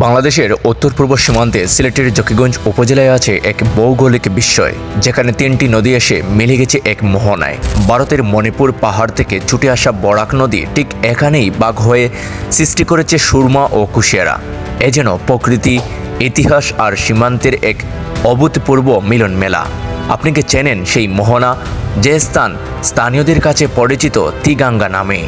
বাংলাদেশের উত্তর পূর্ব সীমান্তে সিলেটের জকিগঞ্জ উপজেলায় আছে এক ভৌগোলিক বিস্ময়, যেখানে তিনটি নদী এসে মিলে গেছে এক মোহনায়। ভারতের মণিপুর পাহাড় থেকে ছুটে আসা বরাক নদী ঠিক এখানেই বাঘ হয়ে সৃষ্টি করেছে সুরমা ও কুশিয়ারা। এ যেন প্রকৃতি, ইতিহাস আর সীমান্তের এক অভূতপূর্ব মিলন মেলা। আপনি কি চেনেন সেই মোহনা, যে স্থানীয়দের কাছে পরিচিত তিগাঙ্গা নামে?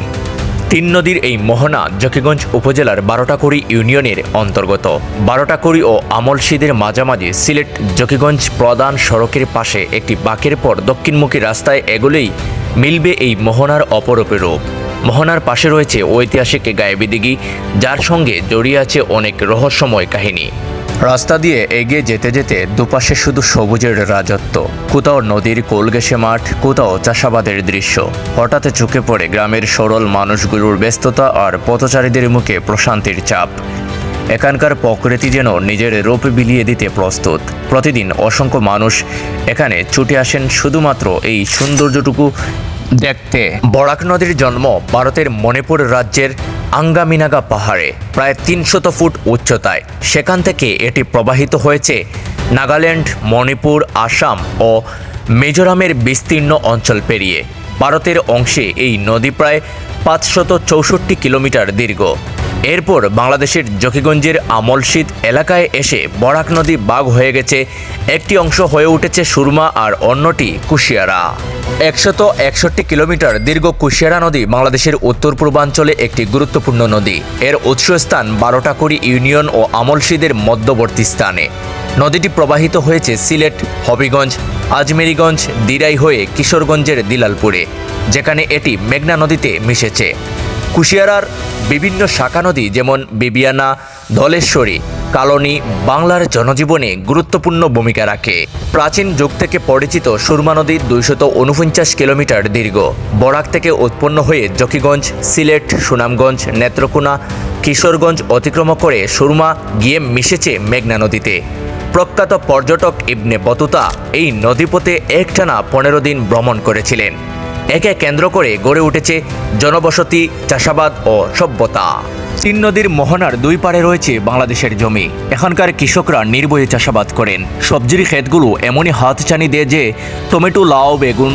তিন নদীর এই মোহনা জকিগঞ্জ উপজেলার বারোটাকুড়ি ইউনিয়নের অন্তর্গত। বারোটাকুড়ি ও আমলশিদের মাঝামাঝি সিলেট জকিগঞ্জ প্রধান সড়কের পাশে একটি বাঁকের পর দক্ষিণমুখী রাস্তায় এগোলেই মিলবে এই মোহনার অপরূপ রূপ। মোহনার পাশে রয়েছে ঐতিহাসিক গায়েবী দিঘি, যার সঙ্গে জড়িয়ে আছে অনেক রহস্যময় কাহিনী। রাস্তা দিয়ে এগিয়ে যেতে যেতে দুপাশে শুধু সবুজের রাজত্ব। কোথাও নদীর কোল ঘেঁষে মাঠ, কোথাও চাষাবাদের দৃশ্য। হঠাৎ চোখে পড়ে গ্রামের সরল মানুষগুলোর ব্যস্ততা আর পথচারীদের মুখে প্রশান্তির চাপ। এখানকার প্রকৃতি যেন নিজের রূপ বিলিয়ে দিতে প্রস্তুত। প্রতিদিন অসংখ্য মানুষ এখানে ছুটে আসেন শুধুমাত্র এই সৌন্দর্যটুকু দেখতে। বরাক নদীর জন্ম ভারতের মণিপুর রাজ্যের আঙ্গামিনাগা পাহাড়ে, প্রায় ৩০০ ফুট উচ্চতায়। সেখান থেকে এটি প্রবাহিত হয়েছে নাগাল্যান্ড, মণিপুর, আসাম ও মিজোরামের বিস্তীর্ণ অঞ্চল পেরিয়ে। ভারতের অংশে এই নদী প্রায় ৫৬৪ কিলোমিটার দীর্ঘ। এরপর বাংলাদেশের জকিগঞ্জের আমলশিদ এলাকায় এসে বরাক নদী বাঘ হয়ে গেছে। একটি অংশ হয়ে উঠেছে সুরমা আর অন্যটি কুশিয়ারা। ১৬১ কিলোমিটার দীর্ঘ কুশিয়ারা নদী বাংলাদেশের উত্তর পূর্বাঞ্চলে একটি গুরুত্বপূর্ণ নদী। এর উৎসস্থান বারোটাকুড়ি ইউনিয়ন ও আমলশিদের মধ্যবর্তী স্থানে। নদীটি প্রবাহিত হয়েছে সিলেট, হবিগঞ্জ, আজমেরীগঞ্জ, দিরাই হয়ে কিশোরগঞ্জের দিলালপুরে, যেখানে এটি মেঘনা নদীতে মিশেছে। কুশিয়ারার বিভিন্ন শাখা নদী যেমন বিবিয়ানা, ধলেশ্বরী, কালনী বাংলার জনজীবনে গুরুত্বপূর্ণ ভূমিকা রাখে। প্রাচীন যুগ থেকে পরিচিত সুরমা নদী ২৪৯ কিলোমিটার দীর্ঘ। বরাক থেকে উৎপন্ন হয়ে জকিগঞ্জ, সিলেট, সুনামগঞ্জ, নেত্রকোনা, কিশোরগঞ্জ অতিক্রম করে সুরমা গিয়ে মিশেছে মেঘনা নদীতে। প্রখ্যাত পর্যটক ইবনে বতুতা এই নদীপথে একটানা ১৫ দিন ভ্রমণ করেছিলেন। একে কেন্দ্র করে গড়ে উঠেছে জনবসতি, চাষাবাদ ও সভ্যতা। তিন নদীর মোহনার দুই পাড়ে রয়েছে বাংলাদেশের জমি। এখানকার কৃষকরা নির্ভয়ে চাষাবাদ করেন। সবজির ক্ষেতগুলো এমনই হাতছানি দেয় যে টমেটো, লাউ, বেগুন,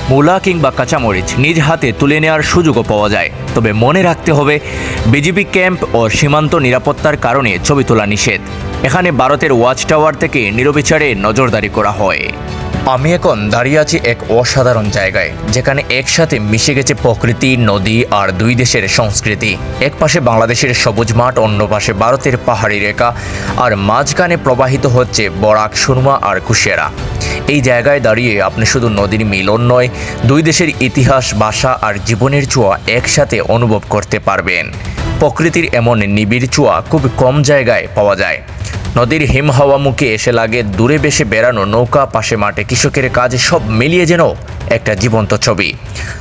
মূলা কিংবা কাঁচামরিচ নিজ হাতে তুলে নেওয়ার সুযোগও পাওয়া যায়। তবে মনে রাখতে হবে, বিজিবি ক্যাম্প ও সীমান্ত নিরাপত্তার কারণে ছবি তোলা নিষেধ। এখানে ভারতের ওয়াচ টাওয়ার থেকে নিরবিচারে নজরদারি করা হয়। আমি এখন দাঁড়িয়ে আছি এক অসাধারণ জায়গায়, যেখানে একসাথে মিশে গেছে প্রকৃতি, নদী আর দুই দেশের সংস্কৃতি। এক পাশে বাংলাদেশের সবুজ মাঠ, অন্য পাশে ভারতের পাহাড়ি রেখা, আর মাঝখানে প্রবাহিত হচ্ছে বরাক, সুরমা আর কুশিয়ারা। এই জায়গায় দাঁড়িয়ে আপনি শুধু নদীর মিলন নয়, দুই দেশের ইতিহাস, ভাষা আর জীবনের ছোঁয়া একসাথে অনুভব করতে পারবেন। প্রকৃতির এমন নিবিড় ছোঁয়া খুব কম জায়গায় পাওয়া যায়। নদীর হিম হাওয়া মুখে এসে লাগে, দূরে বেশে বেড়ানো নৌকা, পাশে মাঠে কৃষকের কাজ, সব মিলিয়ে যেন একটা জীবন্ত ছবি।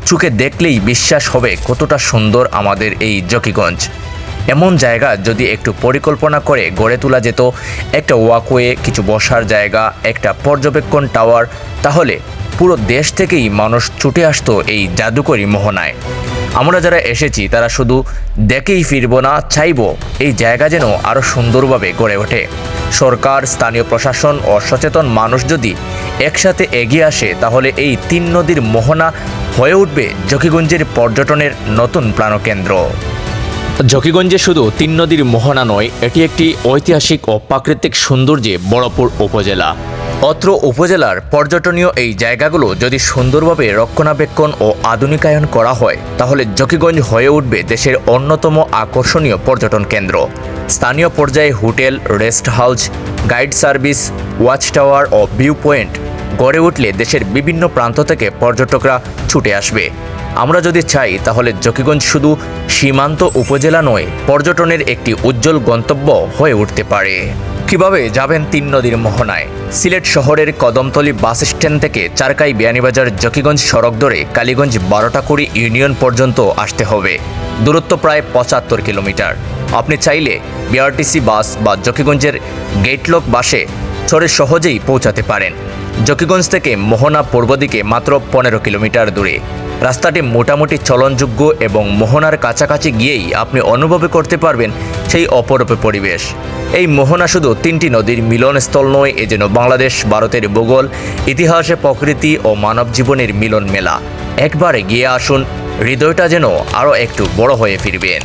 চোখে দেখলেই বিশ্বাস হবে কতটা সুন্দর আমাদের এই জকিগঞ্জ। এমন জায়গা যদি একটু পরিকল্পনা করে গড়ে তোলা যেত, একটা ওয়াকওয়ে, কিছু বসার জায়গা, একটা পর্যবেক্ষণ টাওয়ার, তাহলে পুরো দেশ থেকেই মানুষ ছুটে আসতো এই জাদুকরী মোহনায়। আমরা যারা এসেছি তারা শুধু দেখেই ফিরব না, চাইব এই জায়গা যেন আরও সুন্দরভাবে গড়ে ওঠে। সরকার, স্থানীয় প্রশাসন ও সচেতন মানুষ যদি একসাথে এগিয়ে আসে, তাহলে এই তিন নদীর মোহনা হয়ে উঠবে জকিগঞ্জের পর্যটনের নতুন প্রাণকেন্দ্র। জকিগঞ্জে শুধু তিন নদীর মোহনা নয়, এটি একটি ঐতিহাসিক ও প্রাকৃতিক সৌন্দর্যে ভরপুর উপজেলা। অত্র উপজেলার পর্যটনীয় এই জায়গাগুলো যদি সুন্দরভাবে রক্ষণাবেক্ষণ ও আধুনিকায়ন করা হয়, তাহলে জকিগঞ্জ হয়ে উঠবে দেশের অন্যতম আকর্ষণীয় পর্যটন কেন্দ্র। স্থানীয় পর্যায়ে hotel, rest house, guide service, watch tower ও ভিউ পয়েন্ট গড়ে উঠলে দেশের বিভিন্ন প্রান্ত থেকে পর্যটকরা ছুটে আসবে। আমরা যদি চাই, তাহলে জকিগঞ্জ শুধু সীমান্ত উপজেলা নয়, পর্যটনের একটি উজ্জ্বল গন্তব্য হয়ে উঠতে পারে। কিভাবে যাবেন তিন নদীর মোহনায়? সিলেট শহরের কদমতলী বাস স্ট্যান্ড থেকে চারকাই, বিয়ানীবাজার, জকিগঞ্জ সড়ক ধরে কালীগঞ্জ বারোটাকুড়ি ইউনিয়ন পর্যন্ত আসতে হবে। দূরত্ব প্রায় ৭৫ কিলোমিটার। আপনি চাইলে বিআরটিসি বাস বা জকিগঞ্জের গেটলক বাসে চড়ে সহজেই পৌঁছাতে পারেন। জকিগঞ্জ থেকে মোহনা পূর্ব দিকে মাত্র ১৫ কিলোমিটার দূরে। রাস্তাটি মোটামুটি চলনযোগ্য এবং মোহনার কাছাকাছি গিয়েই আপনি অনুভব করতে পারবেন সেই অপরূপ পরিবেশ। এই মোহনা শুধু 3টি নদীর মিলনস্থল নয়, এ যেন বাংলাদেশ ভারতের ভূগোল, ইতিহাসে প্রকৃতি ও মানব জীবনের মিলন মেলা। একবারে গিয়ে আসুন, হৃদয়টা যেন আরও একটু বড় হয়ে ফিরবেন।